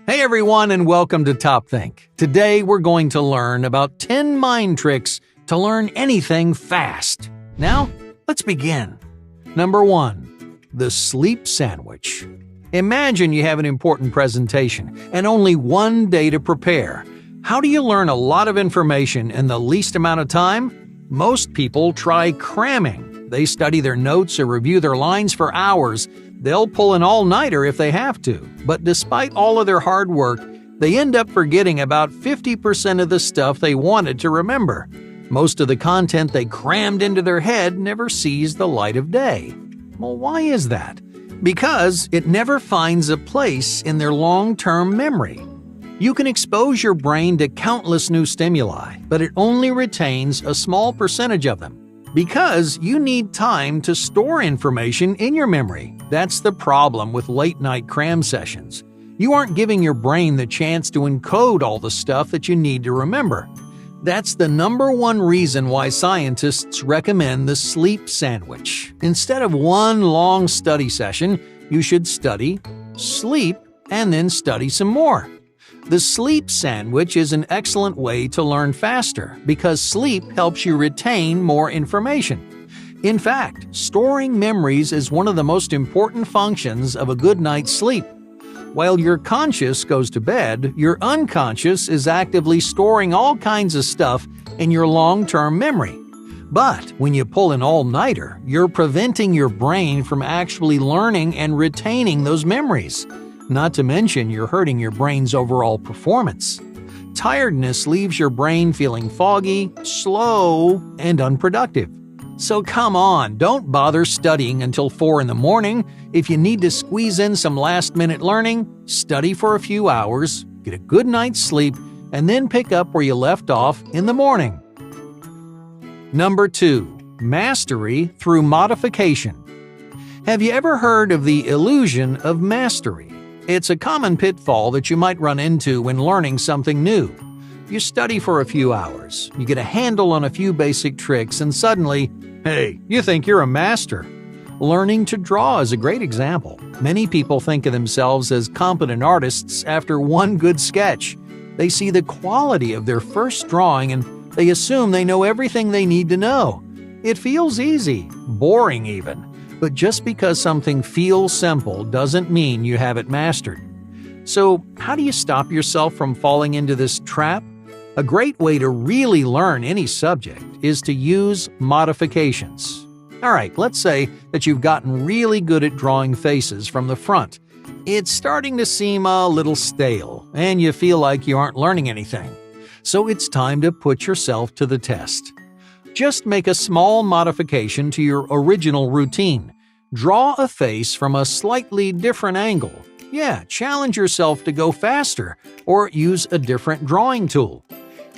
Hey everyone, and welcome to Top Think. Today we're going to learn about 10 mind tricks to learn anything fast. Now, let's begin. Number 1. The sleep sandwich. Imagine you have an important presentation and only one day to prepare. How do you learn a lot of information in the least amount of time? Most people try cramming. They study their notes or review their lines for hours. They'll pull an all-nighter if they have to, but despite all of their hard work, they end up forgetting about 50% of the stuff they wanted to remember. Most of the content they crammed into their head never sees the light of day. Well, why is that? Because it never finds a place in their long-term memory. You can expose your brain to countless new stimuli, but it only retains a small percentage of them. Because you need time to store information in your memory. That's the problem with late-night cram sessions. You aren't giving your brain the chance to encode all the stuff that you need to remember. That's the number one reason why scientists recommend the sleep sandwich. Instead of one long study session, you should study, sleep, and then study some more. The sleep sandwich is an excellent way to learn faster because sleep helps you retain more information. In fact, storing memories is one of the most important functions of a good night's sleep. While your conscious goes to bed, your unconscious is actively storing all kinds of stuff in your long-term memory. But when you pull an all-nighter, you're preventing your brain from actually learning and retaining those memories. Not to mention, you're hurting your brain's overall performance. Tiredness leaves your brain feeling foggy, slow, and unproductive. So come on, don't bother studying until 4 in the morning. If you need to squeeze in some last-minute learning, study for a few hours, get a good night's sleep, and then pick up where you left off in the morning. Number 2. Mastery through modification. Have you ever heard of the illusion of mastery? It's a common pitfall that you might run into when learning something new. You study for a few hours, you get a handle on a few basic tricks, and suddenly, hey, you think you're a master. Learning to draw is a great example. Many people think of themselves as competent artists after one good sketch. They see the quality of their first drawing and they assume they know everything they need to know. It feels easy, boring even. But just because something feels simple doesn't mean you have it mastered. So, how do you stop yourself from falling into this trap? A great way to really learn any subject is to use modifications. Alright, let's say that you've gotten really good at drawing faces from the front. It's starting to seem a little stale, and you feel like you aren't learning anything. So it's time to put yourself to the test. Just make a small modification to your original routine. Draw a face from a slightly different angle. Yeah, challenge yourself to go faster or use a different drawing tool.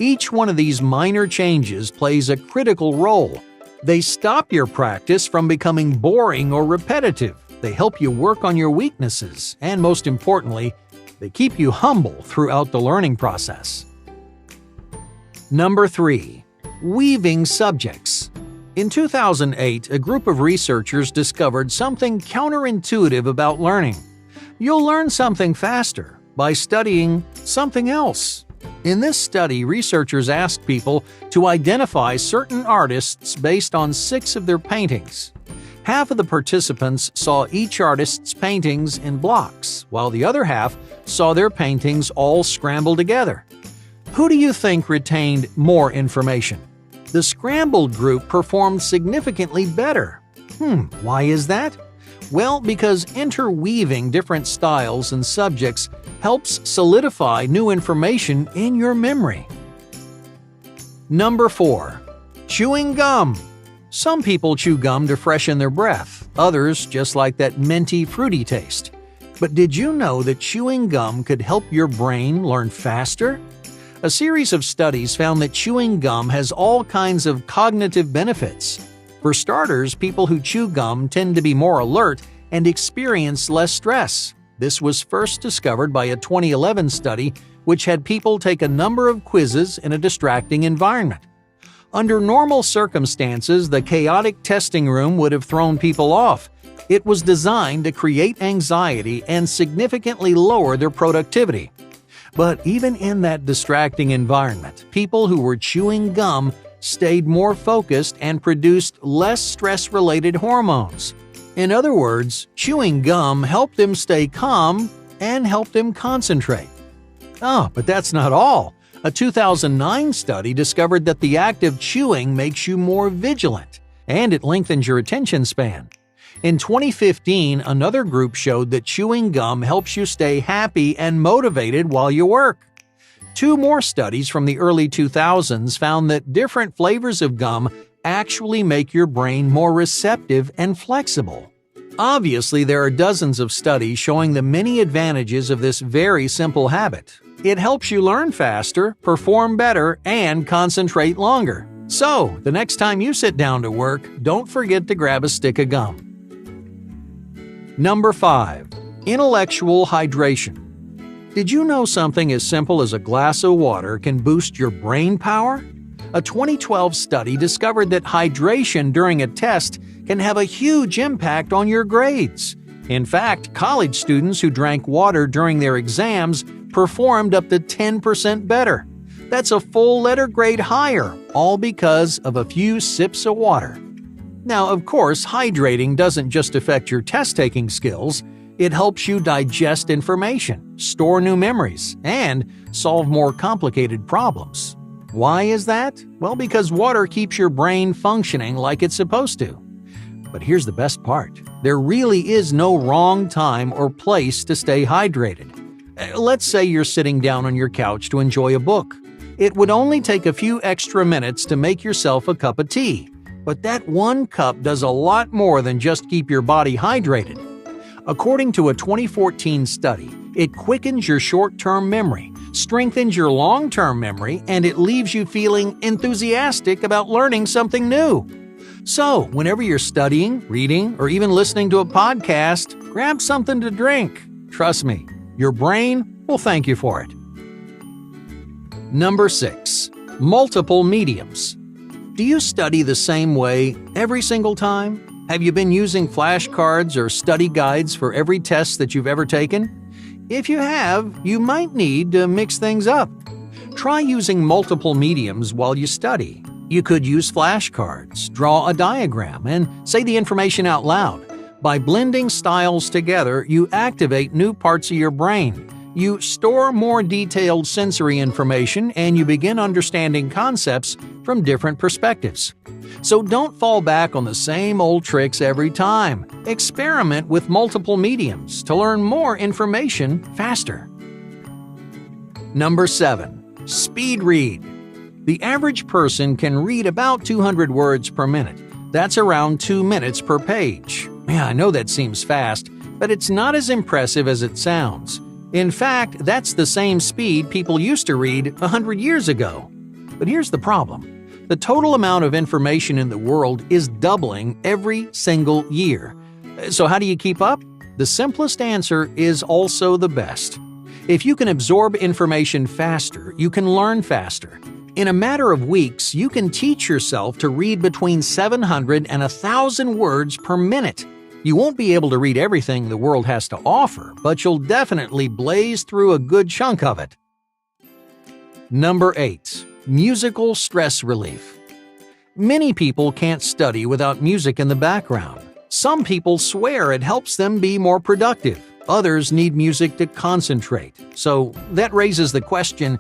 Each one of these minor changes plays a critical role. They stop your practice from becoming boring or repetitive. They help you work on your weaknesses, and most importantly, they keep you humble throughout the learning process. Number 3. Weaving subjects. In 2008, a group of researchers discovered something counterintuitive about learning. You'll learn something faster by studying something else. In this study, researchers asked people to identify certain artists based on 6 of their paintings. Half of the participants saw each artist's paintings in blocks, while the other half saw their paintings all scrambled together. Who do you think retained more information? The scrambled group performed significantly better. Why is that? Well, because interweaving different styles and subjects helps solidify new information in your memory. Number 4. Chewing gum. Some people chew gum to freshen their breath, others just like that minty, fruity taste. But did you know that chewing gum could help your brain learn faster? A series of studies found that chewing gum has all kinds of cognitive benefits. For starters, people who chew gum tend to be more alert and experience less stress. This was first discovered by a 2011 study which had people take a number of quizzes in a distracting environment. Under normal circumstances, the chaotic testing room would have thrown people off, It was designed to create anxiety and significantly lower their productivity. But even in that distracting environment, people who were chewing gum stayed more focused and produced less stress-related hormones. In other words, chewing gum helped them stay calm and helped them concentrate. Oh, but that's not all. A 2009 study discovered that the act of chewing makes you more vigilant, and it lengthens your attention span. In 2015, another group showed that chewing gum helps you stay happy and motivated while you work. 2 more studies from the early 2000s found that different flavors of gum actually make your brain more receptive and flexible. Obviously, there are dozens of studies showing the many advantages of this very simple habit. It helps you learn faster, perform better, and concentrate longer. So, the next time you sit down to work, don't forget to grab a stick of gum. Number 5. Intellectual hydration. Did you know something as simple as a glass of water can boost your brain power? A 2012 study discovered that hydration during a test can have a huge impact on your grades. In fact, college students who drank water during their exams performed up to 10% better. That's a full letter grade higher, all because of a few sips of water. Now, of course, hydrating doesn't just affect your test-taking skills. It helps you digest information, store new memories, and solve more complicated problems. Why is that? Well, because water keeps your brain functioning like it's supposed to. But here's the best part. There really is no wrong time or place to stay hydrated. Let's say you're sitting down on your couch to enjoy a book. It would only take a few extra minutes to make yourself a cup of tea. But that one cup does a lot more than just keep your body hydrated. According to a 2014 study, it quickens your short-term memory, strengthens your long-term memory, and it leaves you feeling enthusiastic about learning something new. So, whenever you're studying, reading, or even listening to a podcast, grab something to drink. Trust me, your brain will thank you for it. Number 6. Multiple mediums. Do you study the same way every single time? Have you been using flashcards or study guides for every test that you've ever taken? If you have, you might need to mix things up. Try using multiple mediums while you study. You could use flashcards, draw a diagram, and say the information out loud. By blending styles together, you activate new parts of your brain. You store more detailed sensory information and you begin understanding concepts from different perspectives. So don't fall back on the same old tricks every time. Experiment with multiple mediums to learn more information faster. Number 7. Speed read. The average person can read about 200 words per minute. That's around 2 minutes per page. Yeah, I know that seems fast, but it's not as impressive as it sounds. In fact, that's the same speed people used to read 100 years ago. But here's the problem. The total amount of information in the world is doubling every single year. So how do you keep up? The simplest answer is also the best. If you can absorb information faster, you can learn faster. In a matter of weeks, you can teach yourself to read between 700 and 1,000 words per minute. You won't be able to read everything the world has to offer, but you'll definitely blaze through a good chunk of it. Number 8. Musical stress relief. Many people can't study without music in the background. Some people swear it helps them be more productive. Others need music to concentrate. So that raises the question,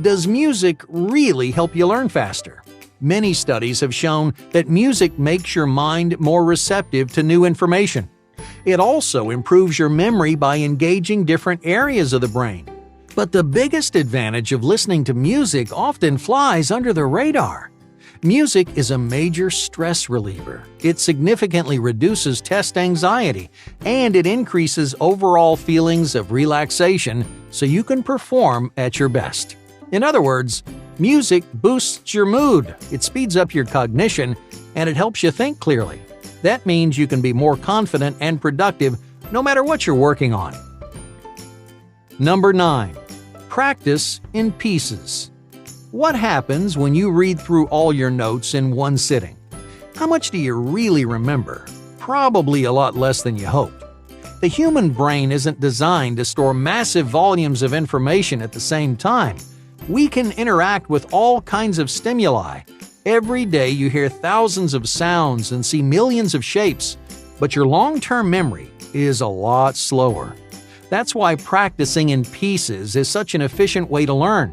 does music really help you learn faster? Many studies have shown that music makes your mind more receptive to new information. It also improves your memory by engaging different areas of the brain. But the biggest advantage of listening to music often flies under the radar. Music is a major stress reliever. It significantly reduces test anxiety, and it increases overall feelings of relaxation so you can perform at your best. In other words, music boosts your mood, it speeds up your cognition, and it helps you think clearly. That means you can be more confident and productive no matter what you're working on. Number 9. Practice in pieces. What happens when you read through all your notes in one sitting? How much do you really remember? probably a lot less than you hoped. The human brain isn't designed to store massive volumes of information at the same time. We can interact with all kinds of stimuli. Every day you hear thousands of sounds and see millions of shapes, but your long-term memory is a lot slower. That's why practicing in pieces is such an efficient way to learn.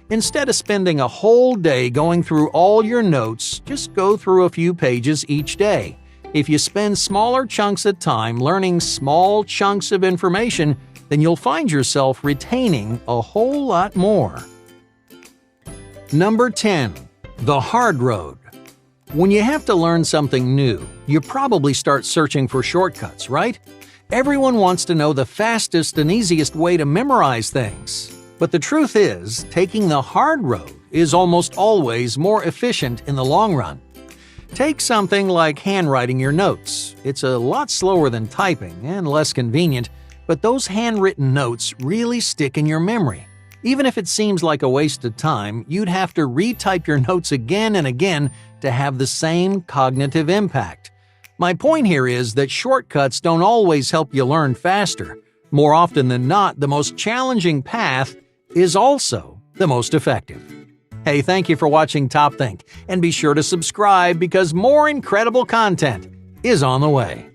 Instead of spending a whole day going through all your notes, just go through a few pages each day. If you spend smaller chunks at time learning small chunks of information, then you'll find yourself retaining a whole lot more. Number 10. The hard road. When you have to learn something new, you probably start searching for shortcuts, right? Everyone wants to know the fastest and easiest way to memorize things. But the truth is, taking the hard road is almost always more efficient in the long run. Take something like handwriting your notes. It's a lot slower than typing and less convenient, but those handwritten notes really stick in your memory. Even if it seems like a waste of time, you'd have to retype your notes again and again to have the same cognitive impact. My point here is that shortcuts don't always help you learn faster. More often than not, the most challenging path is also the most effective. Hey, thank you for watching Top Think, and be sure to subscribe because more incredible content is on the way.